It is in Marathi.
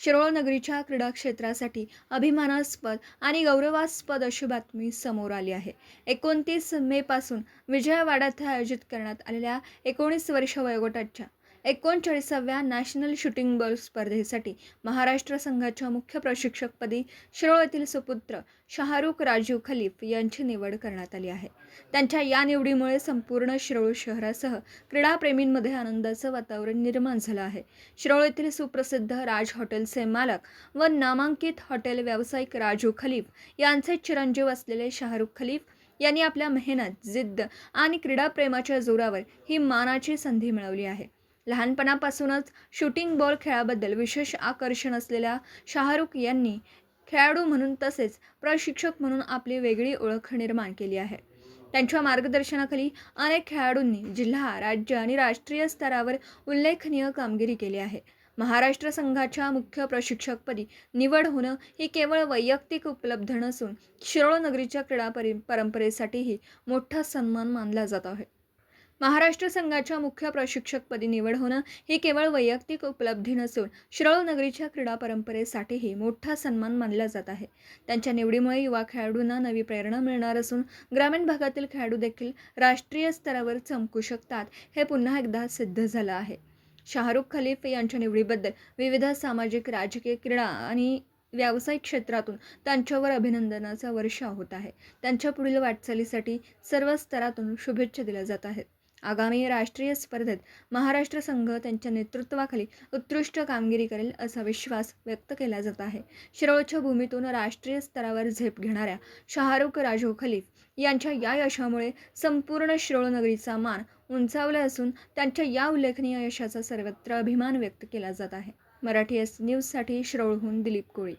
शिरोळ नगरीच्या क्रीडा क्षेत्रासाठी अभिमानास्पद आणि गौरवास्पद अशी बातमी समोर आली आहे. 29 मे पासून विजयवाड्यात येथे आयोजित करण्यात आलेल्या 19 वर्ष वयोगटाच्या 39व्या नॅशनल शूटिंग बॉल स्पर्धेसाठी महाराष्ट्र संघाच्या मुख्य प्रशिक्षकपदी शिरोळ येथील सुपुत्र शाहरुख राजीव खलीफ यांची निवड करण्यात आली आहे. त्यांच्या या निवडीमुळे संपूर्ण शिरोळ शहरासह क्रीडाप्रेमींमध्ये आनंदाचं वातावरण निर्माण झालं आहे. शिरोळ येथील सुप्रसिद्ध राज हॉटेलचे मालक व नामांकित हॉटेल व्यावसायिक राजू खलीफ यांचे चिरंजीव असलेले शाहरुख खलीफ यांनी आपल्या मेहनत, जिद्द आणि क्रीडाप्रेमाच्या जोरावर ही मानाची संधी मिळवली आहे. लहानपणापासूनच शूटिंग बॉल खेळाबद्दल विशेष आकर्षण असलेल्या शाहरुख यांनी खेळाडू म्हणून तसेच प्रशिक्षक म्हणून आपली वेगळी ओळख निर्माण केली आहे. त्यांच्या मार्गदर्शनाखाली अनेक खेळाडूंनी जिल्हा, राज्य आणि राष्ट्रीय स्तरावर उल्लेखनीय कामगिरी केली आहे. महाराष्ट्र संघाच्या मुख्य प्रशिक्षकपदी निवड होणं ही केवळ वैयक्तिक उपलब्ध नसून शिरोळ नगरीच्या क्रीडा परंपरेसाठीही मोठा सन्मान मानला जात आहे. महाराष्ट्र संघाच्या मुख्य प्रशिक्षकपदी निवड होणं ही केवळ वैयक्तिक उपलब्धी नसून शिरोळ नगरीच्या क्रीडा परंपरेसाठीही मोठा सन्मान मानला जात आहे. त्यांच्या निवडीमुळे युवा खेळाडूंना नवी प्रेरणा मिळणार असून ग्रामीण भागातील खेळाडू देखील राष्ट्रीय स्तरावर चमकू शकतात, हे पुन्हा एकदा सिद्ध झालं आहे. शाहरुख खलीफ यांच्या निवडीबद्दल विविध सामाजिक, राजकीय, क्रीडा आणि व्यावसायिक क्षेत्रातून त्यांच्यावर अभिनंदनाचा वर्षाव होत आहे. त्यांच्या पुढील वाटचालीसाठी सर्व स्तरातून शुभेच्छा दिल्या जात आहेत. आगामी राष्ट्रीय स्पर्धेत महाराष्ट्र संघ त्यांच्या नेतृत्वाखाली उत्कृष्ट कामगिरी करेल असा विश्वास व्यक्त केला जात आहे. शिरोळच्या भूमीतून राष्ट्रीय स्तरावर झेप घेणाऱ्या शाहरुख राजू खलीफ यांच्या या यशामुळे संपूर्ण शिरोळ नगरीचा मान उंचावला असून त्यांच्या या उल्लेखनीय यशाचा सर्वत्र अभिमान व्यक्त केला जात आहे. मराठी न्यूजसाठी शिरोळहून दिलीप कोळी.